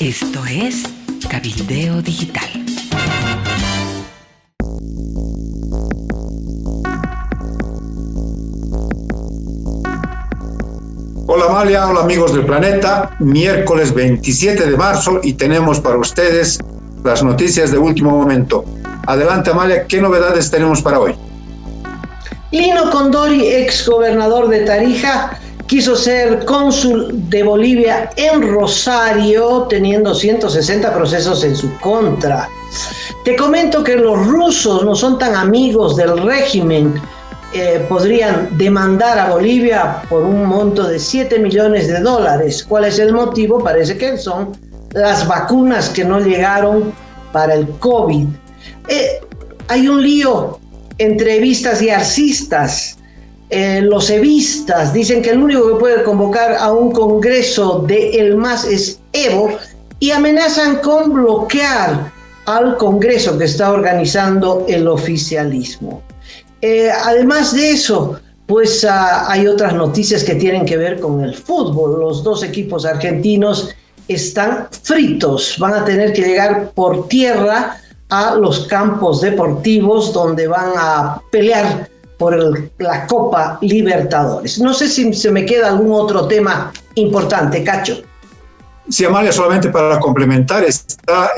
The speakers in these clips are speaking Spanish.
Esto es Cabildeo Digital. Hola Amalia, hola amigos del planeta, miércoles 27 de marzo y tenemos para ustedes las noticias de último momento. Adelante Amalia, ¿qué novedades tenemos para hoy? Lino Condori, ex gobernador de Tarija, quiso ser cónsul de Bolivia en Rosario, teniendo 160 procesos en su contra. Te comento que los rusos no son tan amigos del régimen. Podrían demandar a Bolivia por un monto de $7 millones. ¿Cuál es el motivo? Parece que son las vacunas que no llegaron para el COVID. Hay un lío entre evistas y arcistas. Los evistas dicen que el único que puede convocar a un congreso de El MAS es Evo y amenazan con bloquear al congreso que está organizando el oficialismo. Además de eso, pues hay otras noticias que tienen que ver con el fútbol. Los dos equipos argentinos están fritos, van a tener que llegar por tierra a los campos deportivos donde van a pelear por la Copa Libertadores. No sé si se me queda algún otro tema importante, Cacho. Sí, Amalia, solamente para complementar, está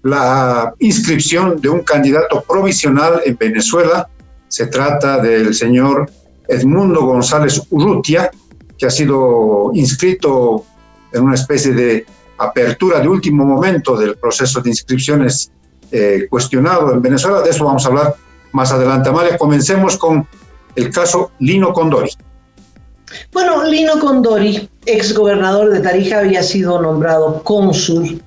la inscripción de un candidato provisional en Venezuela. Se trata del señor Edmundo González Urrutia, que ha sido inscrito en una especie de apertura de último momento del proceso de inscripciones cuestionado en Venezuela. De eso vamos a hablar más adelante. Amalia, comencemos con el caso Lino Condori. Bueno, Lino Condori, ex gobernador de Tarija, había sido nombrado cónsul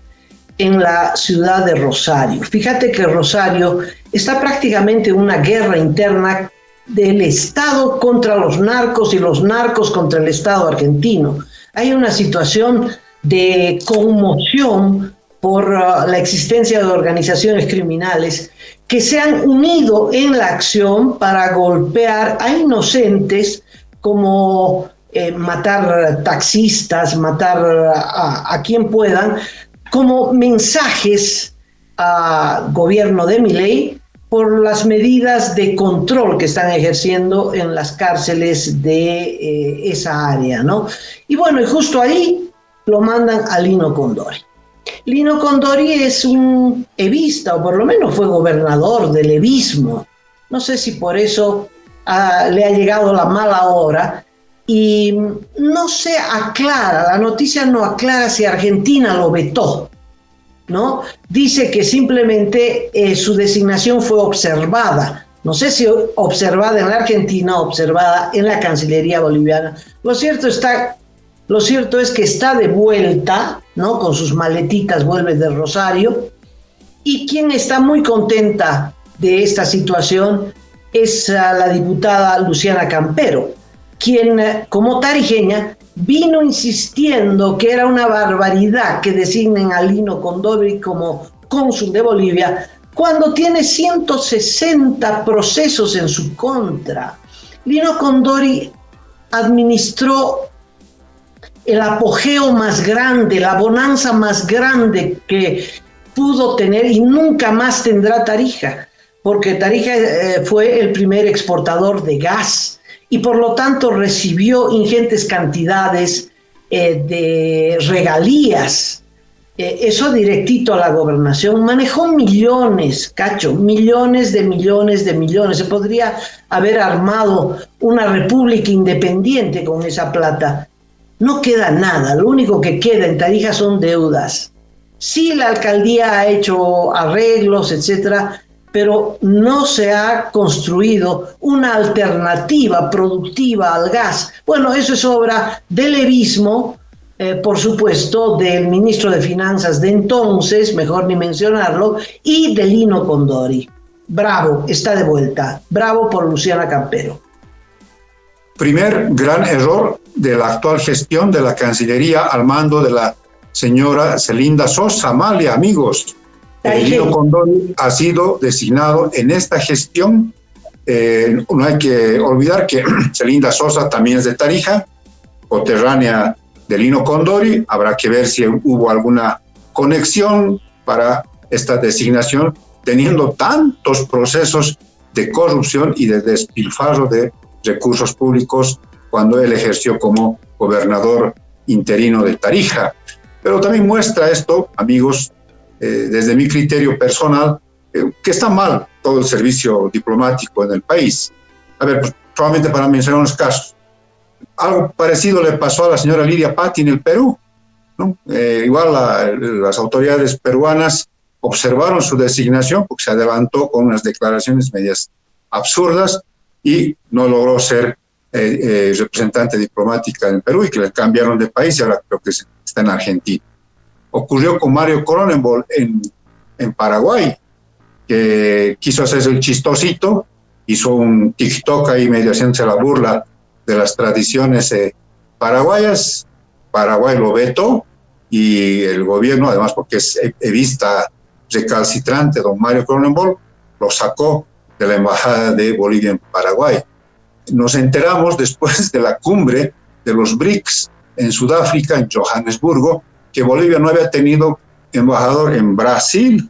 en la ciudad de Rosario. Fíjate que Rosario está prácticamente en una guerra interna del Estado contra los narcos y los narcos contra el Estado argentino. Hay una situación de conmoción por la existencia de organizaciones criminales que se han unido en la acción para golpear a inocentes, como matar taxistas, matar a quien puedan, como mensajes al gobierno de Milei por las medidas de control que están ejerciendo en las cárceles de esa área, ¿no? Y bueno, y justo ahí lo mandan a Lino Condori. Lino Condori es un evista, o por lo menos fue gobernador del evismo. No sé si por eso le ha llegado la mala hora y no se aclara, la noticia no aclara si Argentina lo vetó, ¿no? Dice que simplemente su designación fue observada. No sé si observada en la Argentina o observada en la Cancillería boliviana. Lo cierto es que está de vuelta, ¿no? Con sus maletitas vuelve de Rosario, y quien está muy contenta de esta situación es la diputada Luciana Campero, quien como tarijeña vino insistiendo que era una barbaridad que designen a Lino Condori como cónsul de Bolivia cuando tiene 160 procesos en su contra. Lino Condori administró el apogeo más grande, la bonanza más grande que pudo tener y nunca más tendrá Tarija, porque Tarija fue el primer exportador de gas y por lo tanto recibió ingentes cantidades de regalías. Eso directito a la gobernación. Manejó millones, Cacho, millones. Se podría haber armado una república independiente con esa plata. No queda nada, lo único que queda en Tarija son deudas. Sí, la alcaldía ha hecho arreglos, etcétera, pero no se ha construido una alternativa productiva al gas. Bueno, eso es obra del evismo, por supuesto, del ministro de Finanzas de entonces, mejor ni mencionarlo, y de Lino Condori. Bravo, está de vuelta. Bravo por Luciana Campero. Primer gran error de la actual gestión de la Cancillería al mando de la señora Zelinda Sosa. Amalia, amigos, Lino Condori ha sido designado en esta gestión. No hay que olvidar que Zelinda Sosa también es de Tarija, coterránea de Lino Condori. Habrá que ver si hubo alguna conexión para esta designación, teniendo tantos procesos de corrupción y de despilfarro de recursos públicos cuando él ejerció como gobernador interino de Tarija. Pero también muestra esto, amigos, desde mi criterio personal, que está mal todo el servicio diplomático en el país. A ver, pues, solamente para mencionar unos casos. Algo parecido le pasó a la señora Lidia Patti en el Perú, ¿no? Igual las autoridades peruanas observaron su designación porque se adelantó con unas declaraciones medias absurdas y no logró ser representante diplomática en Perú y que le cambiaron de país y ahora creo que está en Argentina. Ocurrió con Mario Cronenberg en Paraguay, que quiso hacerse el chistosito, hizo un TikTok ahí medio haciéndose la burla de las tradiciones paraguayas. Paraguay lo vetó y el gobierno, además porque es evista recalcitrante, don Mario Cronenberg, lo sacó de la embajada de Bolivia en Paraguay. Nos enteramos después de la cumbre de los BRICS en Sudáfrica, en Johannesburgo, que Bolivia no había tenido embajador en Brasil,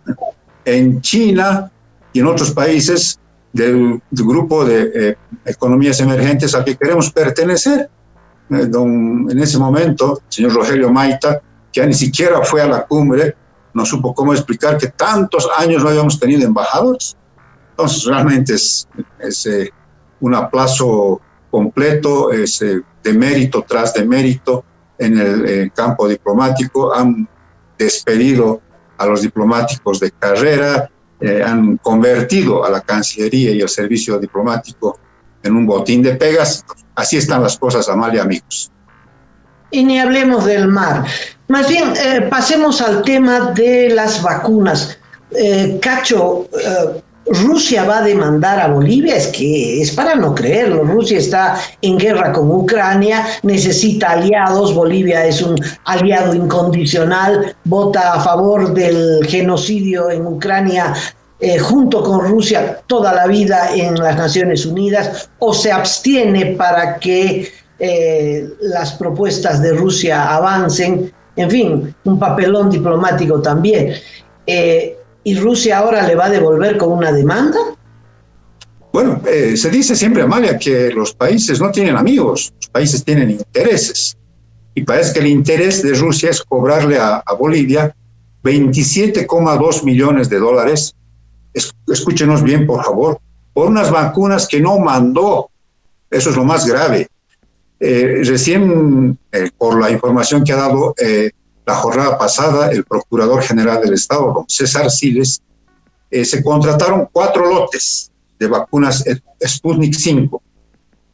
en China y en otros países del grupo de economías emergentes al que queremos pertenecer. En ese momento, el señor Rogelio Maita, que ya ni siquiera fue a la cumbre, no supo cómo explicar que tantos años no habíamos tenido embajadores. Entonces, realmente es un aplazo completo, es de mérito tras de mérito en el campo diplomático. Han despedido a los diplomáticos de carrera, han convertido a la Cancillería y el servicio diplomático en un botín de pegas. Así están las cosas, Amalia, amigos. Y ni hablemos del mar. Más bien, pasemos al tema de las vacunas. Cacho, Rusia va a demandar a Bolivia, es que es para no creerlo. Rusia está en guerra con Ucrania, necesita aliados, Bolivia es un aliado incondicional, vota a favor del genocidio en Ucrania junto con Rusia toda la vida en las Naciones Unidas, o se abstiene para que las propuestas de Rusia avancen. En fin, un papelón diplomático también. ¿Y Rusia ahora le va a devolver con una demanda? Bueno, se dice siempre, Amalia, que los países no tienen amigos, los países tienen intereses. Y parece que el interés de Rusia es cobrarle a Bolivia 27,2 millones de dólares, escúchenos bien, por favor, por unas vacunas que no mandó. Eso es lo más grave. Recién, por la información que ha dado la jornada pasada, el Procurador General del Estado, don César Siles, se contrataron 4 lotes de vacunas Sputnik 5.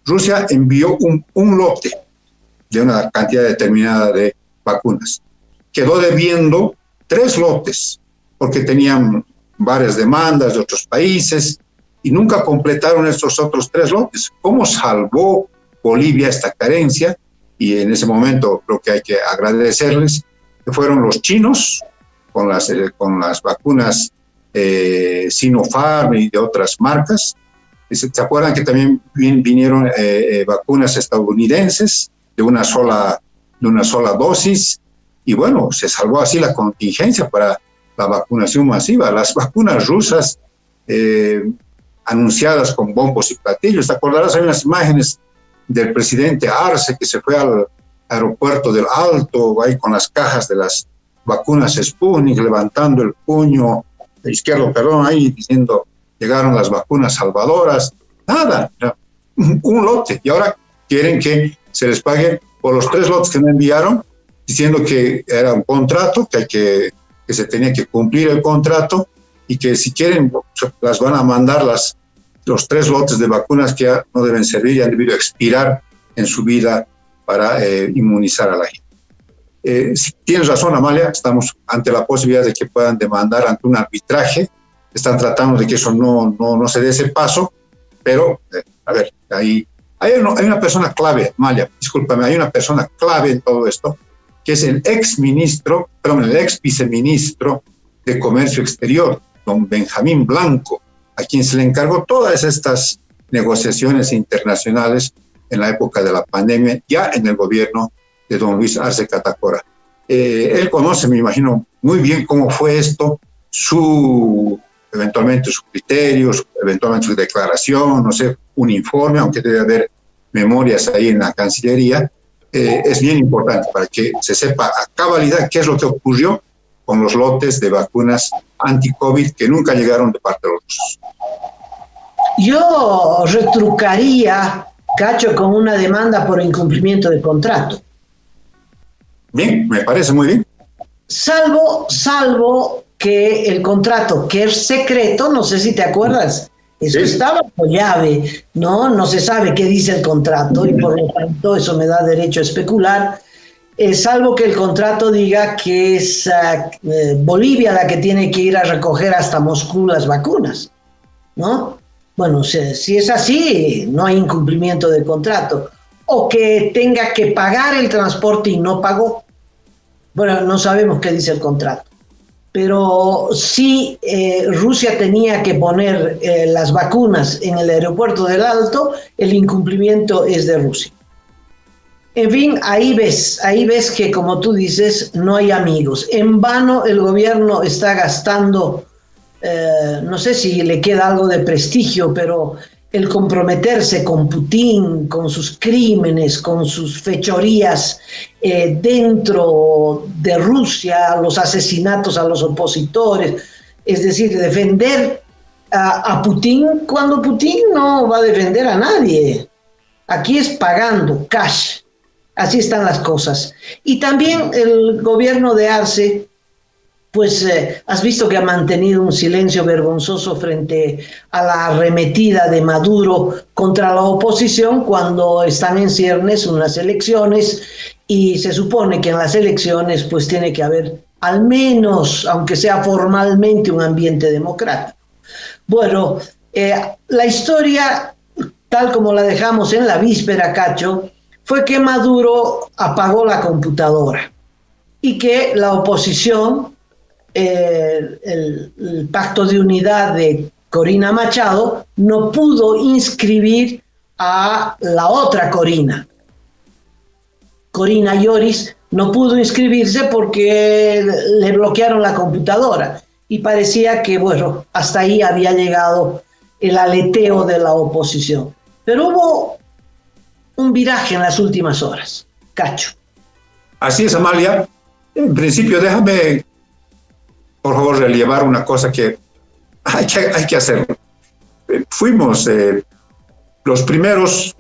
Rusia envió un lote de una cantidad determinada de vacunas. Quedó debiendo 3 lotes, porque tenían varias demandas de otros países y nunca completaron estos otros 3 lotes. ¿Cómo salvó Bolivia esta carencia? Y en ese momento creo que hay que agradecerles, que fueron los chinos con las vacunas Sinopharm y de otras marcas. ¿Se acuerdan que también vinieron vacunas estadounidenses de una sola dosis? Y bueno, se salvó así la contingencia para la vacunación masiva. Las vacunas rusas anunciadas con bombos y platillos, ¿te acordarás? Hay unas imágenes del presidente Arce que se fue al aeropuerto del Alto, ahí con las cajas de las vacunas Sputnik, levantando el puño izquierdo, ahí diciendo, llegaron las vacunas salvadoras. Nada, un lote. Y ahora quieren que se les pague por los 3 lotes que no enviaron, diciendo que era un contrato, que se tenía que cumplir el contrato y que si quieren las van a mandar los 3 lotes de vacunas que ya no deben servir y han debido expirar en su vida para inmunizar a la gente. Si tienes razón, Amalia, estamos ante la posibilidad de que puedan demandar ante un arbitraje. Están tratando de que eso no se dé ese paso, pero, a ver, hay una persona clave, Amalia, discúlpame, hay una persona clave en todo esto, que es el ex viceministro de Comercio Exterior, don Benjamín Blanco, a quien se le encargó todas estas negociaciones internacionales en la época de la pandemia, ya en el gobierno de don Luis Arce Catacora. Él conoce, me imagino, muy bien cómo fue esto, eventualmente sus criterios, eventualmente su declaración, no sé, un informe, aunque debe haber memorias ahí en la Cancillería. Es bien importante para que se sepa a cabalidad qué es lo que ocurrió con los lotes de vacunas anti-COVID que nunca llegaron de parte de los rusos. Yo retrucaría, Cacho, con una demanda por incumplimiento de contrato. Bien, me parece muy bien. Salvo que el contrato, que es secreto, no sé si te acuerdas, eso sí estaba por llave, ¿no? No se sabe qué dice el contrato y por lo tanto eso me da derecho a especular, salvo que el contrato diga que es Bolivia la que tiene que ir a recoger hasta Moscú las vacunas, ¿no? Bueno, si es así, no hay incumplimiento de contrato. O que tenga que pagar el transporte y no pagó. Bueno, no sabemos qué dice el contrato. Pero sí, Rusia tenía que poner las vacunas en el aeropuerto del Alto, el incumplimiento es de Rusia. En fin, ahí ves que, como tú dices, no hay amigos. En vano el gobierno está gastando, no sé si le queda algo de prestigio, pero el comprometerse con Putin, con sus crímenes, con sus fechorías dentro de Rusia, los asesinatos a los opositores, es decir, defender a Putin cuando Putin no va a defender a nadie. Aquí es pagando, cash. Así están las cosas. Y también el gobierno de Arce, pues has visto que ha mantenido un silencio vergonzoso frente a la arremetida de Maduro contra la oposición cuando están en ciernes unas elecciones y se supone que en las elecciones pues tiene que haber al menos, aunque sea formalmente, un ambiente democrático. Bueno, la historia, tal como la dejamos en la víspera, Cacho, fue que Maduro apagó la computadora y que la oposición, el pacto de unidad de Corina Machado, no pudo inscribir a la otra Corina Lloris, no pudo inscribirse porque le bloquearon la computadora y parecía que, bueno, hasta ahí había llegado el aleteo de la oposición. Pero hubo un viraje en las últimas horas, Cacho. Así es, Amalia. En principio, déjame, por favor, relevar una cosa que hay que hacer. Fuimos los primeros,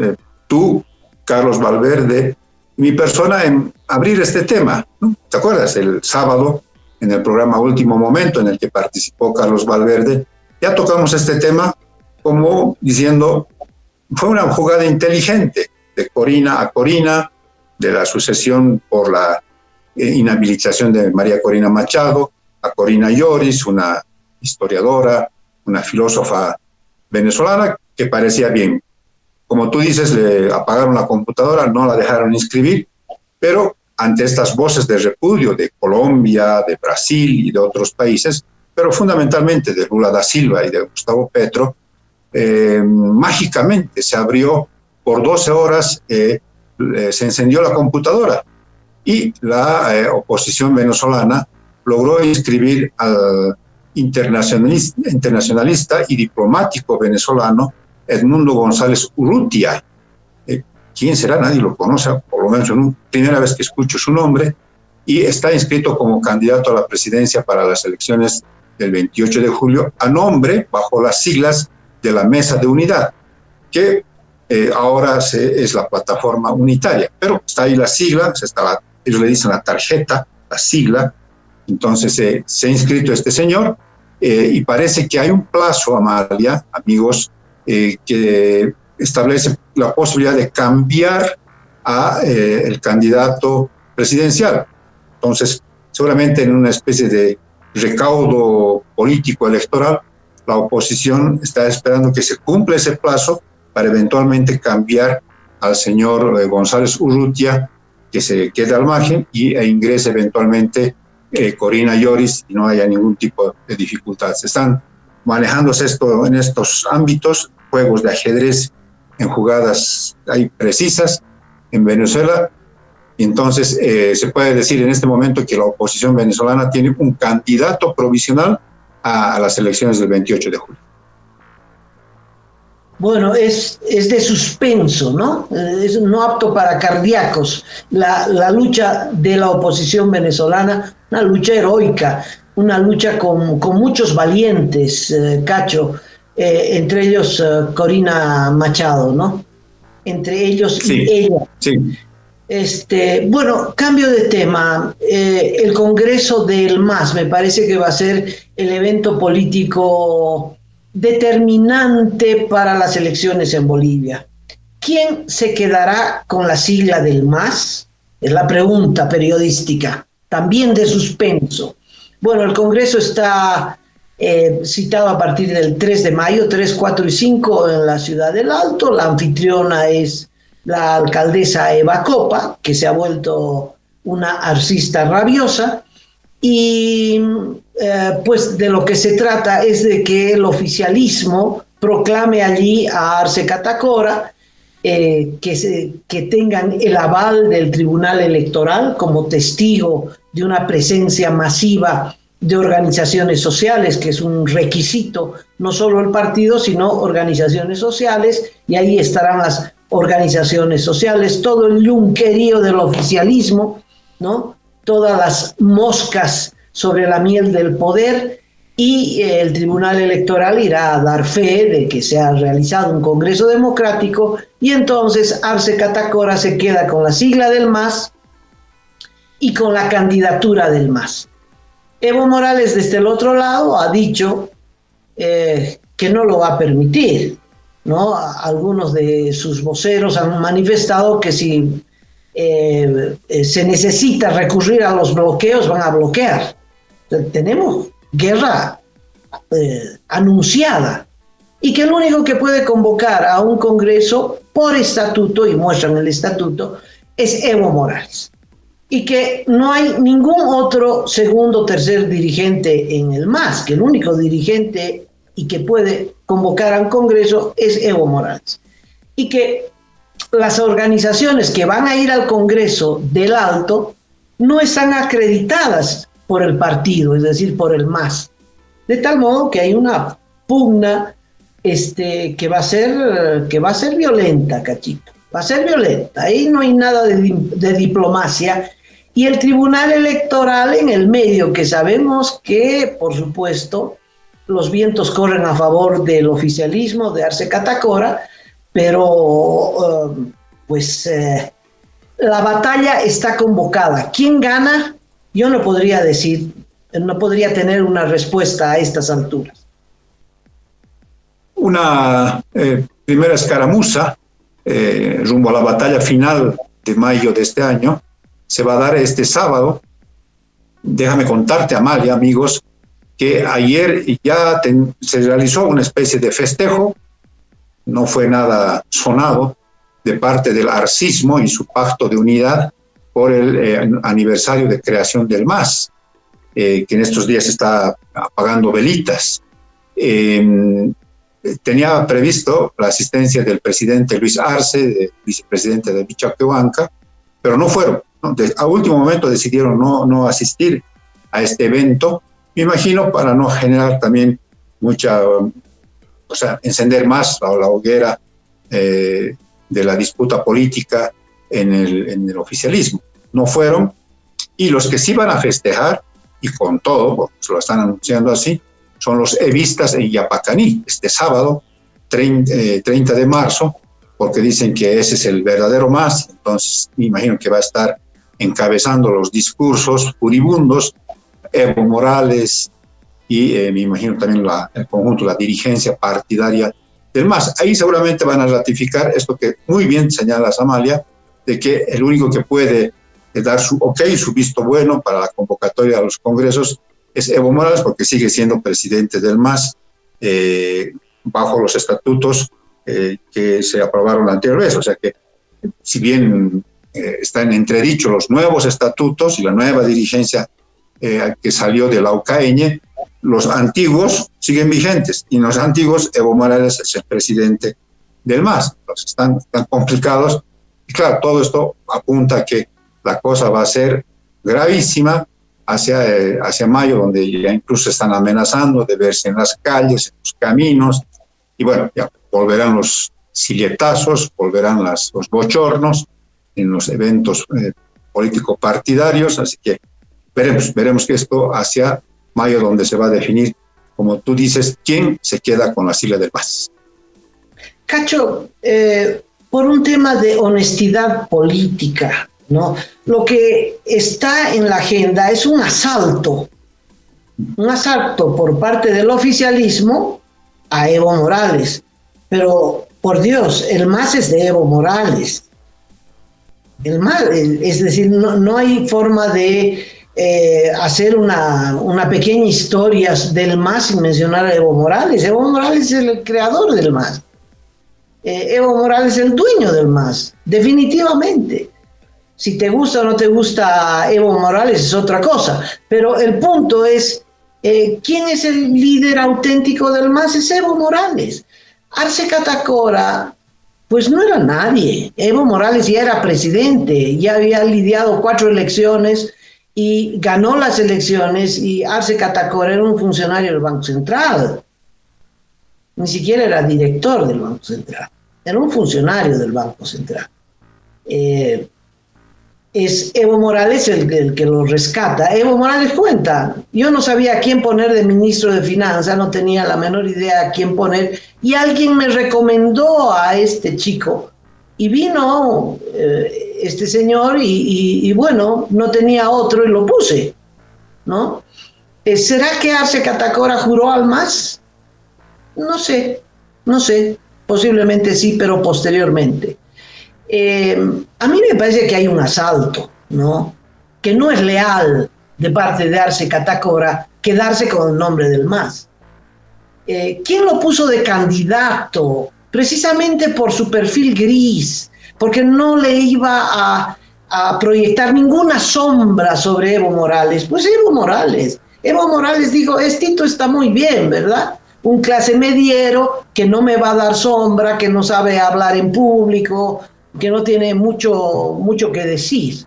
tú, Carlos Valverde, mi persona, en abrir este tema, ¿no? ¿Te acuerdas? El sábado, en el programa Último Momento, en el que participó Carlos Valverde, ya tocamos este tema como diciendo, fue una jugada inteligente de Corina a Corina, de la sucesión por la inhabilitación de María Corina Machado, a Corina Lloris, una historiadora, una filósofa venezolana que parecía bien. Como tú dices, le apagaron la computadora, no la dejaron inscribir, pero ante estas voces de repudio de Colombia, de Brasil y de otros países, pero fundamentalmente de Lula da Silva y de Gustavo Petro, mágicamente se abrió por 12 horas, se encendió la computadora y la oposición venezolana logró inscribir al internacionalista y diplomático venezolano Edmundo González Urrutia. ¿Quién será? Nadie lo conoce, por lo menos primera vez que escucho su nombre, y está inscrito como candidato a la presidencia para las elecciones del 28 de julio, a nombre, bajo las siglas de la Mesa de Unidad, que ahora es la plataforma unitaria, pero está ahí la sigla, ellos le dicen la tarjeta, la sigla. Entonces se ha inscrito este señor y parece que hay un plazo, Amalia, amigos, que establece la posibilidad de cambiar a el candidato presidencial. Entonces, seguramente en una especie de recaudo político electoral, la oposición está esperando que se cumpla ese plazo para eventualmente cambiar al señor González Urrutia, que se quede al margen e ingrese eventualmente Corina Lloris y no haya ningún tipo de dificultades. Están manejándose esto en estos ámbitos, juegos de ajedrez en jugadas ahí precisas en Venezuela. Y entonces se puede decir en este momento que la oposición venezolana tiene un candidato provisional a las elecciones del 28 de julio. Bueno, es de suspenso, ¿no? Es no apto para cardíacos. La lucha de la oposición venezolana, una lucha heroica, una lucha con muchos valientes, Cacho, entre ellos Corina Machado, ¿no? Entre ellos sí, y ella. Sí. Bueno, cambio de tema. El Congreso del MAS me parece que va a ser el evento político determinante para las elecciones en Bolivia. ¿Quién se quedará con la sigla del MAS? Es la pregunta periodística, también de suspenso. Bueno, el Congreso está citado a partir del 3 de mayo, 3, 4 y 5 en la Ciudad del Alto. La anfitriona es la alcaldesa Eva Copa, que se ha vuelto una arcista rabiosa, y pues de lo que se trata es de que el oficialismo proclame allí a Arce Catacora, que tengan el aval del Tribunal Electoral como testigo de una presencia masiva de organizaciones sociales, que es un requisito, no solo el partido, sino organizaciones sociales, y ahí estarán las organizaciones sociales, todo el yunquerío del oficialismo, ¿no? Todas las moscas sobre la miel del poder, y el Tribunal Electoral irá a dar fe de que se ha realizado un Congreso democrático, y entonces Arce Catacora se queda con la sigla del MAS y con la candidatura del MAS. Evo Morales, desde el otro lado, ha dicho que no lo va a permitir, ¿no? Algunos de sus voceros han manifestado que si se necesita recurrir a los bloqueos, van a bloquear. Tenemos guerra anunciada, y que el único que puede convocar a un Congreso por estatuto, y muestran el estatuto, es Evo Morales, y que no hay ningún otro segundo o tercer dirigente en el MAS, que el único dirigente y que puede convocar a un Congreso es Evo Morales, y que las organizaciones que van a ir al Congreso del Alto no están acreditadas por el partido, es decir, por el MAS, de tal modo que hay una pugna que va a ser violenta, Cachito, va a ser violenta. Ahí no hay nada de diplomacia, y el Tribunal Electoral en el medio, que sabemos que, por supuesto, los vientos corren a favor del oficialismo de Arce Catacora, pero la batalla está convocada. ¿Quién gana? Yo no podría decir, no podría tener una respuesta a estas alturas. Una primera escaramuza rumbo a la batalla final de mayo de este año se va a dar este sábado. Déjame contarte, Amalia, amigos, que ayer ya se realizó una especie de festejo, no fue nada sonado, de parte del arcismo y su pacto de unidad por el aniversario de creación del MAS, que en estos días está apagando velitas. Tenía previsto la asistencia del presidente Luis Arce, del vicepresidente de Vichaquehuanca, pero no fueron, ¿no? A último momento decidieron no asistir a este evento, me imagino para no generar también encender más la hoguera de la disputa política en el oficialismo. No fueron, y los que sí van a festejar, y con todo, porque se lo están anunciando así, son los evistas en Yapacaní, este sábado, 30 de marzo, porque dicen que ese es el verdadero MAS. Entonces me imagino que va a estar encabezando los discursos furibundos Evo Morales, y me imagino también el conjunto, la dirigencia partidaria del MAS. Ahí seguramente van a ratificar esto que muy bien señalas, Amalia, de que el único que puede dar su ok, su visto bueno para la convocatoria a los congresos es Evo Morales, porque sigue siendo presidente del MAS bajo los estatutos que se aprobaron la anterior vez. O sea que, si bien están en entredicho los nuevos estatutos y la nueva dirigencia que salió de la UCAeñe, los antiguos siguen vigentes, y en los antiguos Evo Morales es el presidente del MAS. Entonces están complicados, y claro, todo esto apunta a que la cosa va a ser gravísima hacia mayo, donde ya incluso están amenazando de verse en las calles, en los caminos, y bueno, ya volverán los silletazos, volverán los bochornos en los eventos político-partidarios, así que veremos que esto hacia mayo, donde se va a definir, como tú dices, quién se queda con la sigla del MAS. Cacho, por un tema de honestidad política, ¿no? Lo que está en la agenda es un asalto por parte del oficialismo a Evo Morales. Pero, por Dios, el MAS es de Evo Morales. El MAS, es decir, no hay forma de hacer una pequeña historia del MAS sin mencionar a Evo Morales. Evo Morales es el creador del MAS. Evo Morales es el dueño del MAS, definitivamente. Si te gusta o no te gusta Evo Morales es otra cosa, pero el punto es, ¿quién es el líder auténtico del MAS? Es Evo Morales. Arce Catacora, pues no era nadie. Evo Morales ya era presidente, ya había lidiado 4 elecciones y ganó las elecciones, y Arce Catacora era un funcionario del Banco Central. Ni siquiera era director del Banco Central, era un funcionario del Banco Central. Es Evo Morales el que lo rescata. Evo Morales cuenta, yo no sabía a quién poner de ministro de Finanzas, no tenía la menor idea a quién poner, y alguien me recomendó a este chico, y vino este señor, y bueno, no tenía otro y lo puse, ¿no? ¿Será que Arce Catacora juró al MAS? No sé, posiblemente sí, pero posteriormente. A mí me parece que hay un asalto, ¿no? Que no es leal de parte de Arce Catacora quedarse con el nombre del MAS. ¿Quién lo puso de candidato? Precisamente por su perfil gris, porque no le iba a proyectar ninguna sombra sobre Evo Morales. Pues Evo Morales dijo, Tito está muy bien, ¿verdad? Un clase mediero que no me va a dar sombra, que no sabe hablar en público, que no tiene mucho que decir,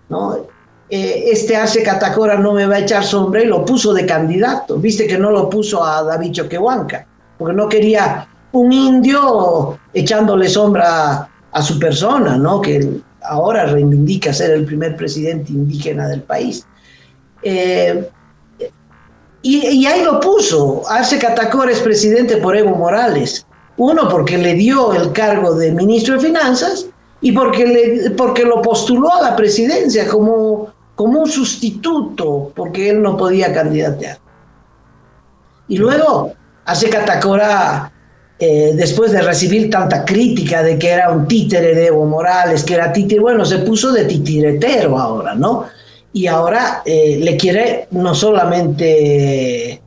¿no? Este Arce Catacora no me va a echar sombra, y lo puso de candidato. Viste que no lo puso a David Choquehuanca, porque no quería un indio echándole sombra a su persona, ¿no? Que ahora reivindica ser el primer presidente indígena del país. Y ahí lo puso. Arce Catacora es presidente por Evo Morales. Uno, porque le dio el cargo de ministro de Finanzas, y porque lo postuló a la presidencia como un sustituto, porque él no podía candidatear. Y luego, Arce Catacora, después de recibir tanta crítica de que era un títere de Evo Morales, que era títere, bueno, se puso de titiretero ahora, ¿no? Y ahora le quiere no solamente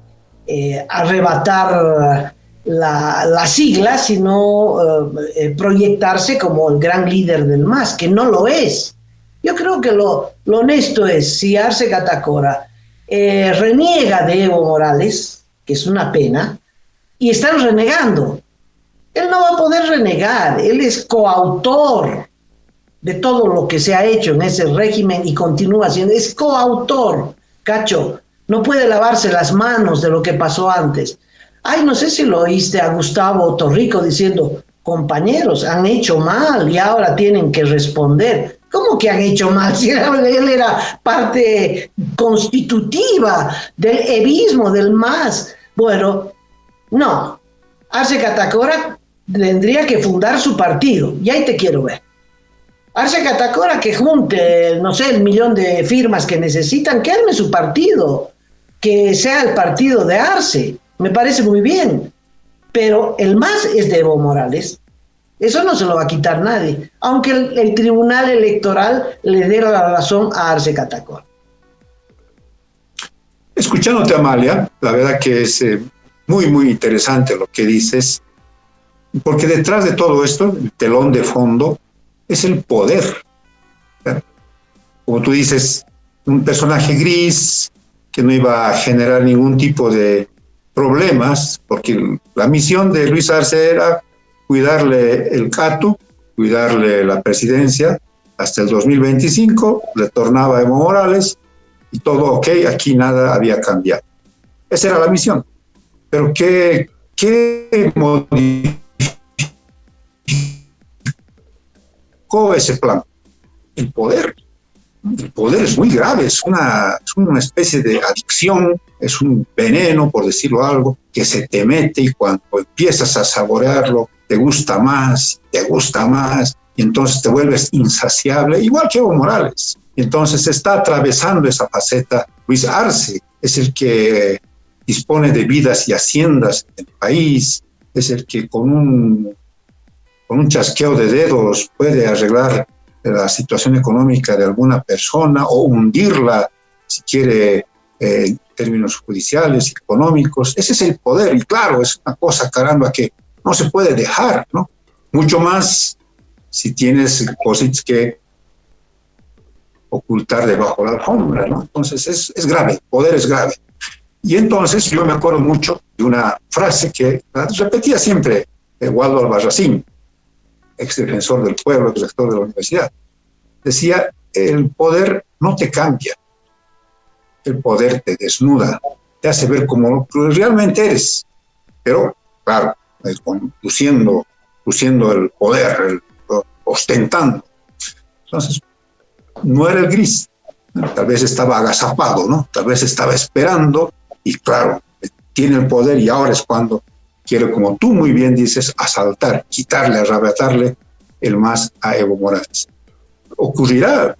arrebatar la sigla, sino proyectarse como el gran líder del MAS, que no lo es. Yo creo que lo honesto es, si Arce Catacora reniega de Evo Morales, que es una pena, y están renegando, él no va a poder renegar, él es coautor de todo lo que se ha hecho en ese régimen y continúa siendo, es coautor, Cacho, no puede lavarse las manos de lo que pasó antes. Ay, no sé si lo oíste a Gustavo Torrico diciendo, compañeros, han hecho mal y ahora tienen que responder. ¿Cómo que han hecho mal? Si él era parte constitutiva del evismo, del MAS. Bueno, no. Arce Catacora tendría que fundar su partido, y ahí te quiero ver. Arce Catacora que junte, no sé, 1 millón de firmas que necesitan, que arme su partido, que sea el partido de Arce. Me parece muy bien, pero el MAS es de Evo Morales. Eso no se lo va a quitar nadie, aunque el Tribunal Electoral le dé la razón a Arce Catacora. Escuchándote, Amalia, la verdad que es muy, muy interesante lo que dices, porque detrás de todo esto, el telón de fondo, es el poder. Como tú dices, un personaje gris que no iba a generar ningún tipo de problemas, porque la misión de Luis Arce era cuidarle el CATU, cuidarle la presidencia, hasta el 2025, retornaba Evo Morales y todo ok, aquí nada había cambiado. Esa era la misión. Pero ¿qué modificó ese plan? El poder. El poder es muy grave, es una especie de adicción, es un veneno, por decirlo algo, que se te mete y cuando empiezas a saborearlo, te gusta más, y entonces te vuelves insaciable, igual que Evo Morales. Entonces está atravesando esa faceta. Luis Arce es el que dispone de vidas y haciendas en el país, es el que con un chasqueo de dedos puede arreglar la situación económica de alguna persona o hundirla, si quiere, en términos judiciales, económicos. Ese es el poder, y claro, es una cosa, caramba, que no se puede dejar, ¿no? Mucho más si tienes cosas que ocultar debajo de la alfombra, ¿no? Entonces es grave, el poder es grave. Y entonces yo me acuerdo mucho de una frase que repetía siempre Waldo Albarracín, ex defensor del pueblo, ex rector de la universidad. Decía, el poder no te cambia, el poder te desnuda, te hace ver como realmente eres. Pero, claro, luciendo el poder, ostentando. Entonces, no era el gris, tal vez estaba agazapado, ¿no? Tal vez estaba esperando y, claro, tiene el poder y ahora es cuando quiere, como tú muy bien dices, asaltar, quitarle, arrebatarle el más a Evo Morales. Ocurrirá,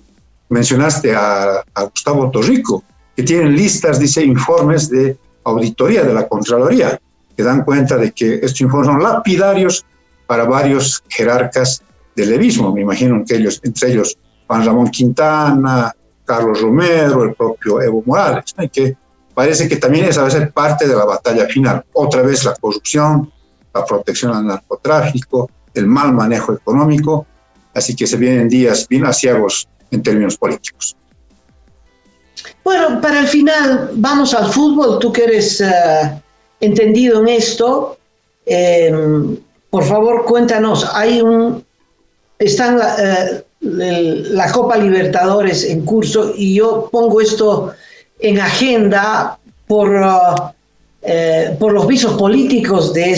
mencionaste a Gustavo Torrico, que tienen listas, dice, informes de auditoría de la Contraloría, que dan cuenta de que estos informes son lapidarios para varios jerarcas del levismo. Me imagino que entre ellos Juan Ramón Quintana, Carlos Romero, el propio Evo Morales, ¿no? Y que parece que también esa va a ser parte de la batalla final. Otra vez la corrupción, la protección al narcotráfico, el mal manejo económico, así que se vienen días bien aciagos en términos políticos. Bueno, para el final, vamos al fútbol. Tú que eres entendido en esto, por favor, cuéntanos. Están la Copa Libertadores en curso y yo pongo esto en agenda por los visos políticos de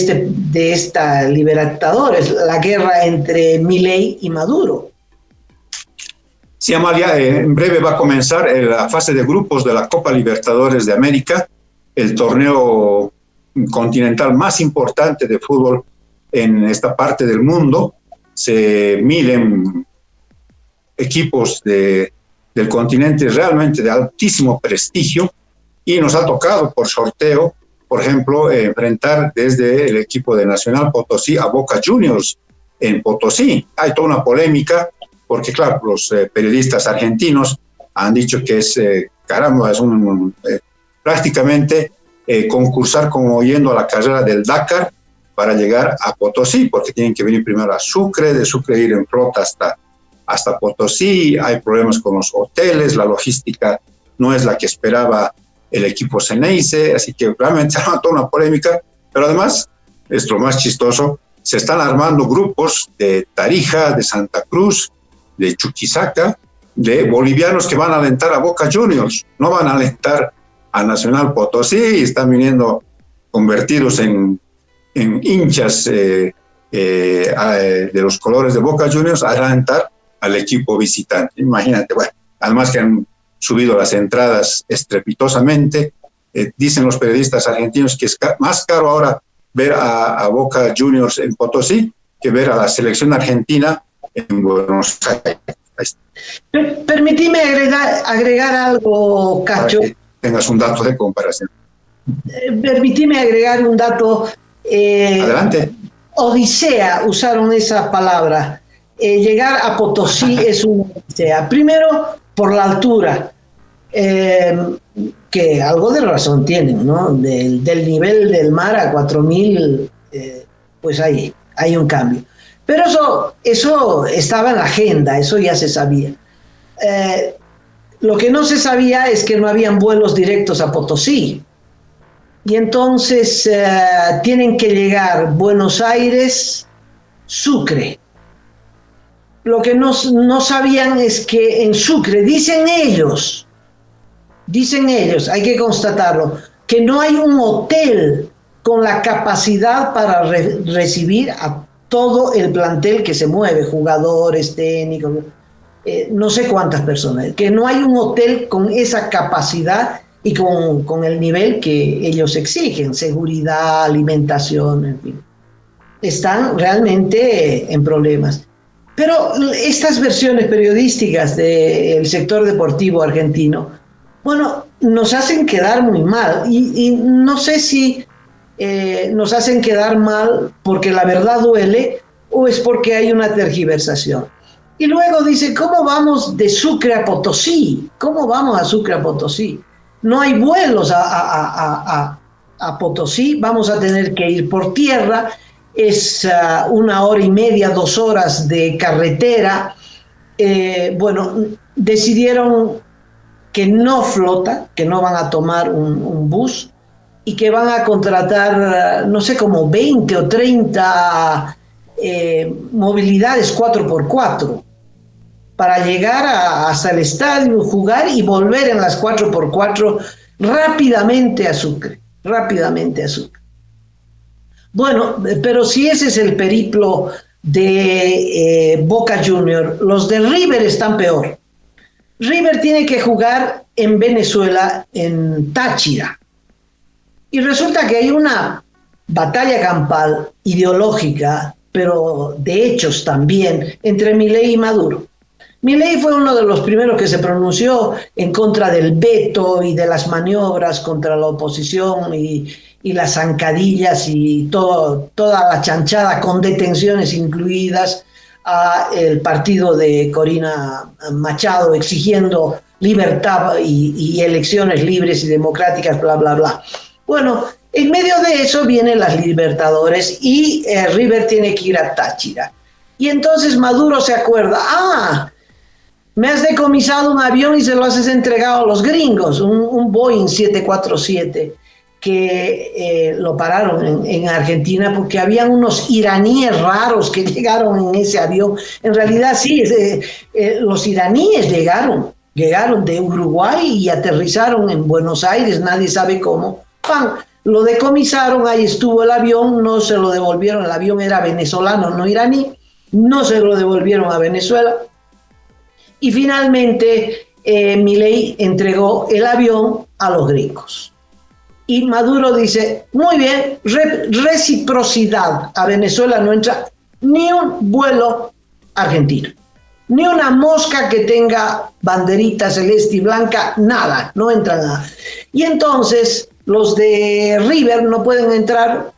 esta Libertadores, la guerra entre Milei y Maduro. Sí, Amalia, en breve va a comenzar la fase de grupos de la Copa Libertadores de América, el torneo continental más importante de fútbol en esta parte del mundo. Se miden equipos del continente realmente de altísimo prestigio y nos ha tocado por sorteo, por ejemplo, enfrentar desde el equipo de Nacional Potosí a Boca Juniors en Potosí. Hay toda una polémica porque, claro, los periodistas argentinos han dicho que es prácticamente concursar como yendo a la carrera del Dakar para llegar a Potosí, porque tienen que venir primero a Sucre, de Sucre ir en flota hasta Potosí. Hay problemas con los hoteles, la logística no es la que esperaba el equipo Ceneice, así que realmente ha toda una polémica, pero además, es lo más chistoso, se están armando grupos de Tarija, de Santa Cruz, de Chuquisaca, de bolivianos que van a alentar a Boca Juniors, no van a alentar a Nacional Potosí, están viniendo convertidos en hinchas de los colores de Boca Juniors a alentar al equipo visitante. Imagínate, bueno, además que han subido las entradas estrepitosamente, dicen los periodistas argentinos que es más caro ahora ver a Boca Juniors en Potosí que ver a la selección argentina en Buenos Aires. Permíteme agregar algo, Cacho. Para que tengas un dato de comparación. Permíteme agregar un dato. Adelante. Odisea, usaron esa palabra. Llegar a Potosí es una odisea. Primero, por la altura, que algo de razón tienen, ¿no? Del nivel del mar a 4.000, pues hay un cambio. Pero eso estaba en la agenda, eso ya se sabía. Lo que no se sabía es que no habían vuelos directos a Potosí. Y entonces tienen que llegar Buenos Aires, Sucre. Lo que no sabían es que en Sucre, dicen ellos, hay que constatarlo, que no hay un hotel con la capacidad para recibir a todo el plantel que se mueve, jugadores, técnicos, no sé cuántas personas, que no hay un hotel con esa capacidad y con el nivel que ellos exigen, seguridad, alimentación, en fin. Están realmente en problemas. Pero estas versiones periodísticas del sector deportivo argentino, bueno, nos hacen quedar muy mal y no sé si nos hacen quedar mal porque la verdad duele o es porque hay una tergiversación. Y luego dice, ¿cómo vamos de Sucre a Potosí? ¿Cómo vamos a Sucre a Potosí? No hay vuelos a Potosí, vamos a tener que ir por tierra, es 1 hora y media, 2 horas de carretera. Bueno, decidieron que no flota, que no van a tomar un bus y que van a contratar, no sé, como 20 o 30 movilidades 4x4 para llegar hasta el estadio, jugar y volver en las 4x4 rápidamente a Sucre. Bueno, pero si ese es el periplo de Boca Juniors, los de River están peor. River tiene que jugar en Venezuela, en Táchira. Y resulta que hay una batalla campal ideológica, pero de hechos también, entre Milei y Maduro. Milei fue uno de los primeros que se pronunció en contra del veto y de las maniobras contra la oposición y las zancadillas y toda la chanchada con detenciones incluidas a el partido de Corina Machado exigiendo libertad y elecciones libres y democráticas, bla, bla, bla. Bueno, en medio de eso vienen las Libertadores y River tiene que ir a Táchira. Y entonces Maduro se acuerda, me has decomisado un avión y se lo has entregado a los gringos, un Boeing 747, que lo pararon en Argentina porque habían unos iraníes raros que llegaron en ese avión. En realidad sí, los iraníes llegaron de Uruguay y aterrizaron en Buenos Aires, nadie sabe cómo. ¡Pam! Lo decomisaron, ahí estuvo el avión, no se lo devolvieron, el avión era venezolano, no iraní, no se lo devolvieron a Venezuela. Y finalmente Milei entregó el avión a los gringos. Y Maduro dice, muy bien, reciprocidad, a Venezuela no entra ni un vuelo argentino, ni una mosca que tenga banderita celeste y blanca, nada, no entra nada. Y entonces los de River no pueden entrar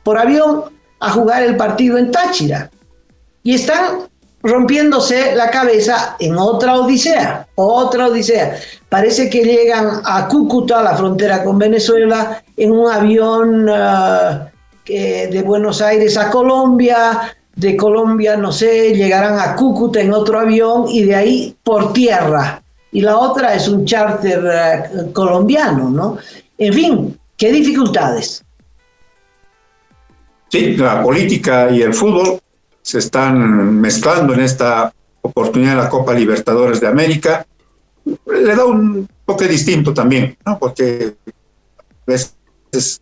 por avión a jugar el partido en Táchira. Y están rompiéndose la cabeza en otra odisea. Parece que llegan a Cúcuta, la frontera con Venezuela, en un avión de Buenos Aires a Colombia, de Colombia, no sé, llegarán a Cúcuta en otro avión y de ahí por tierra. Y la otra es un charter colombiano, ¿no? En fin, ¿qué dificultades? Sí, la política y el fútbol se están mezclando en esta oportunidad de la Copa Libertadores de América. Le da un toque distinto también, ¿no? Porque a veces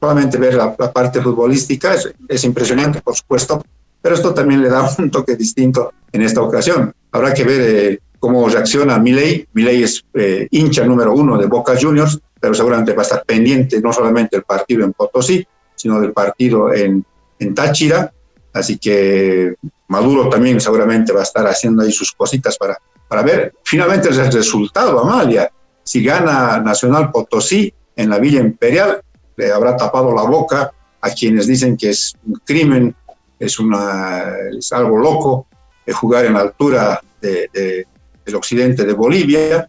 solamente ver la parte futbolística es impresionante, por supuesto, pero esto también le da un toque distinto en esta ocasión. Habrá que ver cómo reacciona Milei. Milei es hincha número 1 de Boca Juniors, pero seguramente va a estar pendiente no solamente del partido en Potosí, sino del partido en Táchira. Así que Maduro también seguramente va a estar haciendo ahí sus cositas para ver finalmente el resultado, Amalia. Si gana Nacional Potosí en la Villa Imperial, le habrá tapado la boca a quienes dicen que es un crimen, es algo loco jugar en la altura del occidente de Bolivia.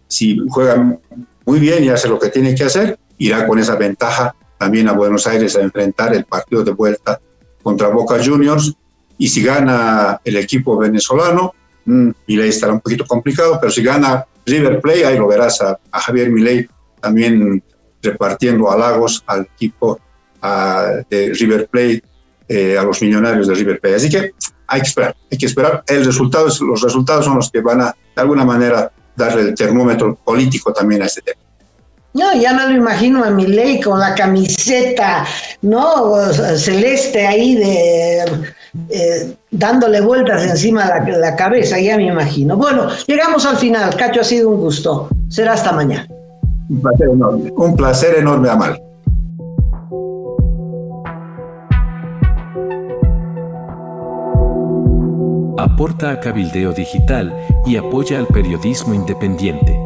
Si juega muy bien y hace lo que tiene que hacer, irá con esa ventaja también a Buenos Aires a enfrentar el partido de vuelta contra Boca Juniors. Y si gana el equipo venezolano, Milei estará un poquito complicado, pero si gana River Plate, ahí lo verás a Javier Milei también repartiendo halagos al equipo de River Plate, a los millonarios de River Plate. Así que hay que esperar. Los resultados son los que van a, de alguna manera, darle el termómetro político también a este tema. No, ya me lo imagino a Milei con la camiseta, ¿no? Celeste ahí dándole vueltas encima de la cabeza, ya me imagino. Bueno, llegamos al final. Cacho, ha sido un gusto. Será hasta mañana. Un placer enorme. Un placer enorme, Amal. Aporta a Cabildeo Digital y apoya al periodismo independiente.